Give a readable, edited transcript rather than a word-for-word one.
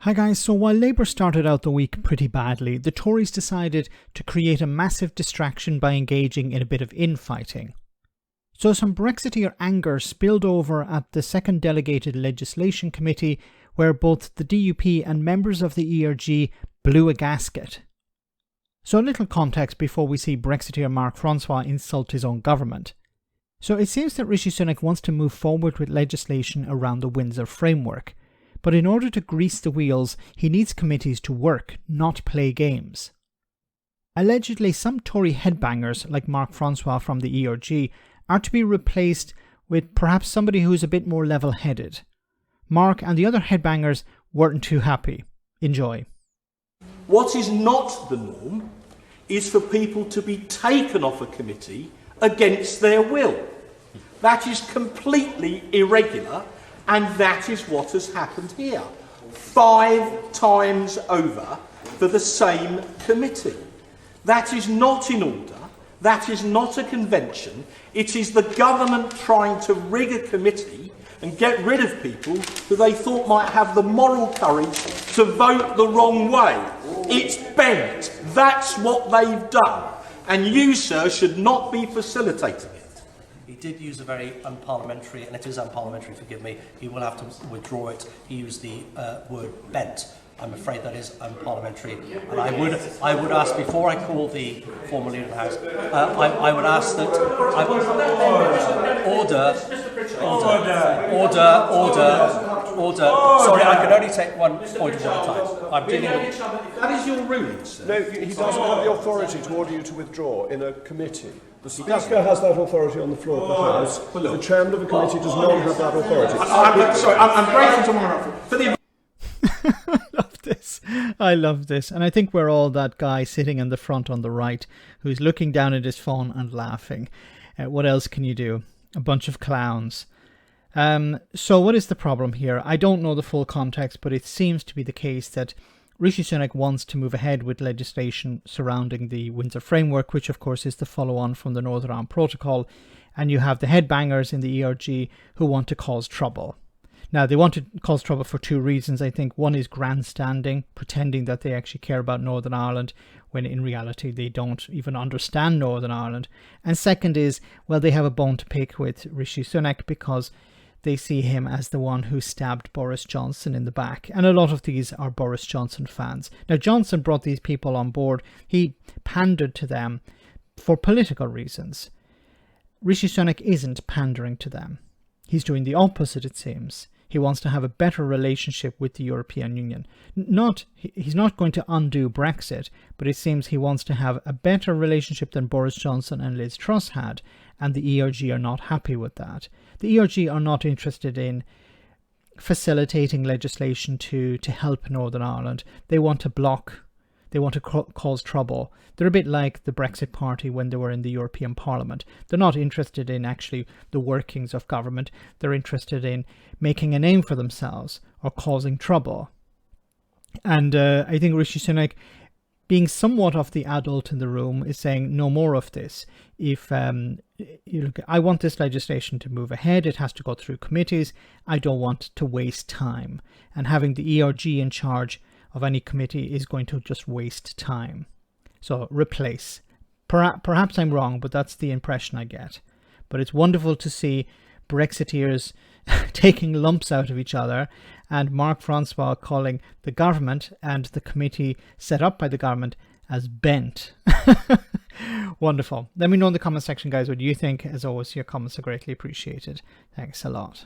Hi guys, so while Labour started out the week pretty badly, the Tories decided to create a massive distraction by engaging in a bit of infighting. So some Brexiteer anger spilled over at the second delegated legislation committee, where both the DUP and members of the ERG blew a gasket. So a little context before we see Brexiteer Mark Francois insult his own government. So it seems that Rishi Sunak wants to move forward with legislation around the Windsor Framework. But in order to grease the wheels, he needs committees to work, not play games. Allegedly, some Tory headbangers, like Mark Francois from the ERG, are to be replaced with perhaps somebody who's a bit more level-headed. Mark and the other headbangers weren't too happy. Enjoy. What is not the norm is for people to be taken off a committee against their will. That is completely irregular. And that is what has happened here. 5 times over for the same committee. That is not in order. That is not a convention. It is the government trying to rig a committee and get rid of people who they thought might have the moral courage to vote the wrong way. It's bent. That's what they've done. And you, sir, should not be facilitating it. He did use a very unparliamentary, and it is unparliamentary, forgive me, he will have to withdraw it. He used the word bent. I'm afraid that is unparliamentary. And I would ask, before I call the former Leader of the House, I would ask that... Order. Sorry, I can only take one point at a time. I'm dealing with... That is your ruling, sir. No, he doesn't have the authority to order you to withdraw in a committee. The Speaker has that authority on the floor of the House. The Chairman of a committee does not have that authority. I'm grateful to Mark for the... I love this. And I think we're all that guy sitting in the front on the right who's looking down at his phone and laughing. What else can you do? A bunch of clowns. So what is the problem here? I don't know the full context, but it seems to be the case that Rishi Sunak wants to move ahead with legislation surrounding the Windsor Framework, which of course is the follow-on from the Northern Ireland Protocol, and you have the headbangers in the ERG who want to cause trouble. Now, they want to cause trouble for 2 reasons, I think. One is grandstanding, pretending that they actually care about Northern Ireland, when in reality they don't even understand Northern Ireland. And second is, well, they have a bone to pick with Rishi Sunak because they see him as the one who stabbed Boris Johnson in the back. And a lot of these are Boris Johnson fans. Now, Johnson brought these people on board. He pandered to them for political reasons. Rishi Sunak isn't pandering to them. He's doing the opposite, it seems. He wants to have a better relationship with the European Union. He's not going to undo Brexit, but it seems he wants to have a better relationship than Boris Johnson and Liz Truss had, and the ERG are not happy with that. The ERG are not interested in facilitating legislation to help Northern Ireland. They want to block. They want to cause trouble. They're a bit like the Brexit Party when they were in the European Parliament. They're not interested in actually the workings of government. They're interested in making a name for themselves or causing trouble. And I think Rishi Sunak, being somewhat of the adult in the room, is saying no more of this. If you look, I want this legislation to move ahead. It has to go through committees. I don't want to waste time. And having the ERG in charge of any committee is going to just waste time. So replace. Perhaps I'm wrong, but that's the impression I get. But it's wonderful to see Brexiteers taking lumps out of each other, and Mark Francois calling the government and the committee set up by the government as bent. Wonderful. Let me know in the comment section, guys, what you think. As always, your comments are greatly appreciated. Thanks a lot.